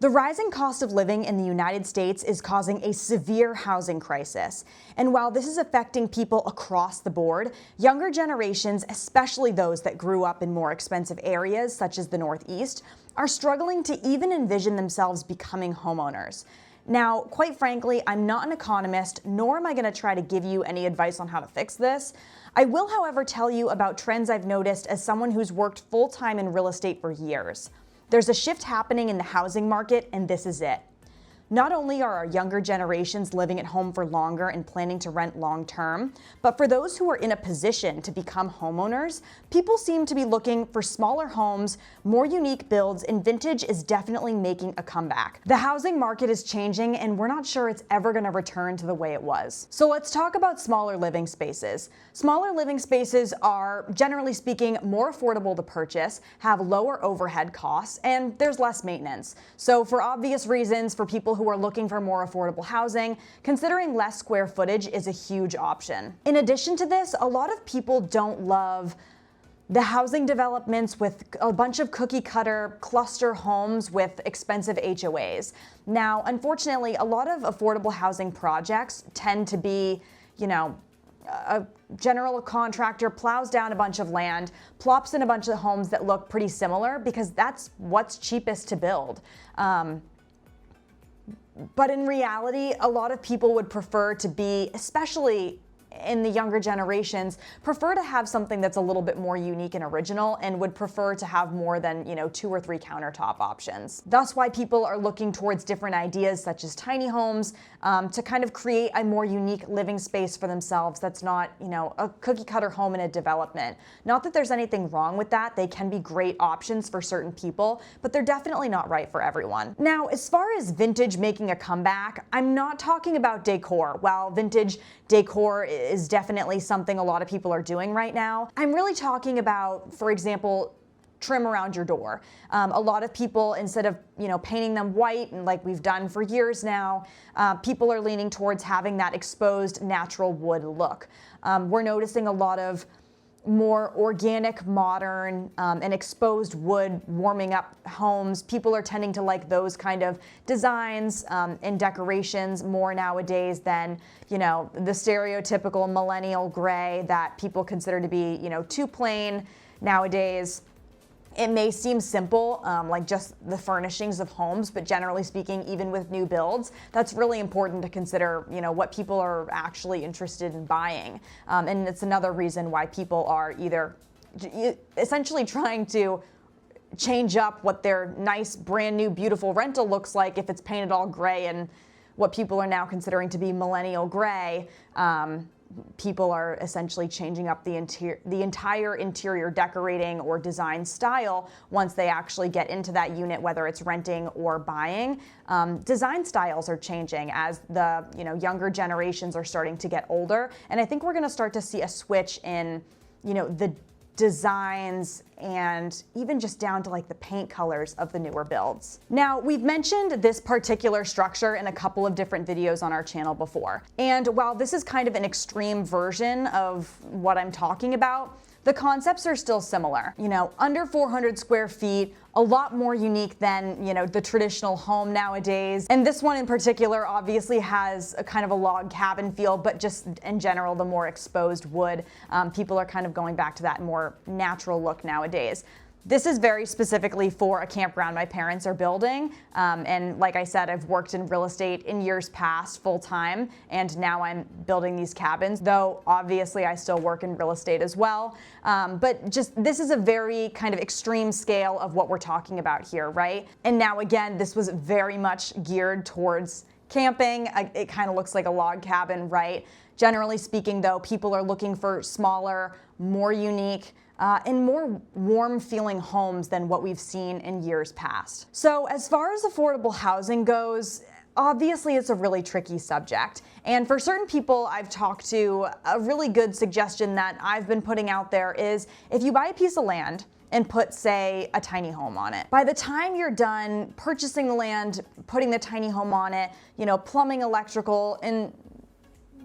The rising cost of living in the United States is causing a severe housing crisis. And while this is affecting people across the board, younger generations, especially those that grew up in more expensive areas such as the Northeast, are struggling to even envision themselves becoming homeowners. Now, quite frankly, I'm not an economist, nor am I going to try to give you any advice on how to fix this. I will, however, tell you about trends I've noticed as someone who's worked full-time in real estate for years. There's a shift happening in the housing market, and this is it. Not only are our younger generations living at home for longer and planning to rent long term, but for those who are in a position to become homeowners, people seem to be looking for smaller homes, more unique builds, and vintage is definitely making a comeback. The housing market is changing, and we're not sure it's ever going to return to the way it was. So let's talk about smaller living spaces. Smaller living spaces are, generally speaking, more affordable to purchase, have lower overhead costs, and there's less maintenance. So for obvious reasons, for people who are looking for more affordable housing, considering less square footage is a huge option. In addition to this, a lot of people don't love the housing developments with a bunch of cookie cutter cluster homes with expensive HOAs. Now, unfortunately, a lot of affordable housing projects tend to be, a general contractor plows down a bunch of land, plops in a bunch of homes that look pretty similar because that's what's cheapest to build. But in reality, a lot of people would prefer to be, especially in the younger generations, prefer to have something that's a little bit more unique and original and would prefer to have more than, 2 or 3 countertop options. That's why people are looking towards different ideas such as tiny homes to kind of create a more unique living space for themselves that's not, a cookie cutter home in a development. Not that there's anything wrong with that. They can be great options for certain people, but they're definitely not right for everyone. Now, as far as vintage making a comeback, I'm not talking about decor. While vintage decor is definitely something a lot of people are doing right now, I'm really talking about, for example, trim around your door. A lot of people, instead of painting them white and like we've done for years now, people are leaning towards having that exposed natural wood look. We're noticing a lot of more organic, modern, and exposed wood warming up homes. People are tending to like those kind of designs and decorations more nowadays than, the stereotypical millennial gray that people consider to be, too plain nowadays. It may seem simple, like just the furnishings of homes, but generally speaking, even with new builds, that's really important to consider, what people are actually interested in buying. And it's another reason why people are either essentially trying to change up what their nice, brand new, beautiful rental looks like if it's painted all gray and what people are now considering to be millennial gray. People are essentially changing up the entire interior decorating or design style once they actually get into that unit, whether it's renting or buying. Design styles are changing as the younger generations are starting to get older, and I think we're going to start to see a switch in the designs and even just down to like the paint colors of the newer builds. Now, we've mentioned this particular structure in a couple of different videos on our channel before. And while this is kind of an extreme version of what I'm talking about, the concepts are still similar. Under 400 square feet, a lot more unique than, the traditional home nowadays. And this one in particular obviously has a kind of a log cabin feel, but just in general, the more exposed wood. People are kind of going back to that more natural look nowadays. This is very specifically for a campground my parents are building. And like I said, I've worked in real estate in years past full time, and now I'm building these cabins, though obviously I still work in real estate as well. But just this is a very kind of extreme scale of what we're talking about here, right? And now again, this was very much geared towards camping. It kind of looks like a log cabin, right? Generally speaking, though, people are looking for smaller, more unique, and more warm-feeling homes than what we've seen in years past. So as far as affordable housing goes, obviously it's a really tricky subject. And for certain people I've talked to, a really good suggestion that I've been putting out there is if you buy a piece of land and put, say, a tiny home on it. By the time you're done purchasing the land, putting the tiny home on it, plumbing, electrical, and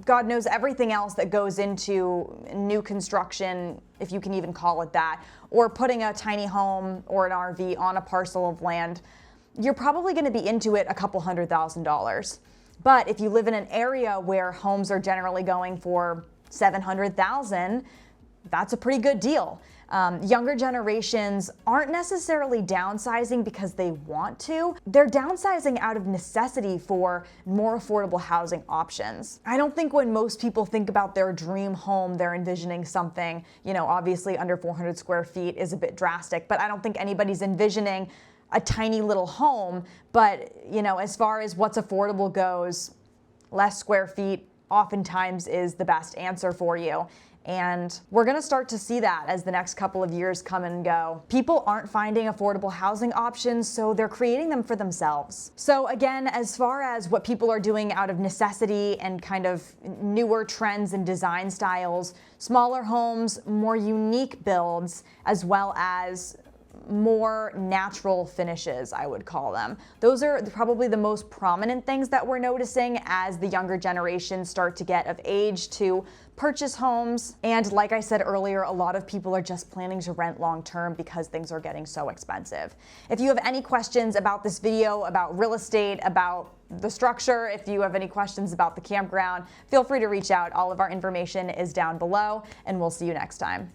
God knows everything else that goes into new construction, if you can even call it that, or putting a tiny home or an RV on a parcel of land, you're probably going to be into it a couple $100,000. But if you live in an area where homes are generally going for $700,000, that's a pretty good deal. Younger generations aren't necessarily downsizing because they want to. They're downsizing out of necessity for more affordable housing options. I don't think when most people think about their dream home, they're envisioning something, obviously under 400 square feet is a bit drastic, but I don't think anybody's envisioning a tiny little home. But, as far as what's affordable goes, less square feet oftentimes is the best answer for you. And we're going to start to see that as the next couple of years come and go. People aren't finding affordable housing options, so they're creating them for themselves. So again, as far as what people are doing out of necessity and kind of newer trends and design styles, smaller homes, more unique builds, as well as more natural finishes, I would call them. Those are probably the most prominent things that we're noticing as the younger generations start to get of age to purchase homes. And like I said earlier, a lot of people are just planning to rent long term because things are getting so expensive. If you have any questions about this video, about real estate, about the structure, if you have any questions about the campground, feel free to reach out. All of our information is down below, and we'll see you next time.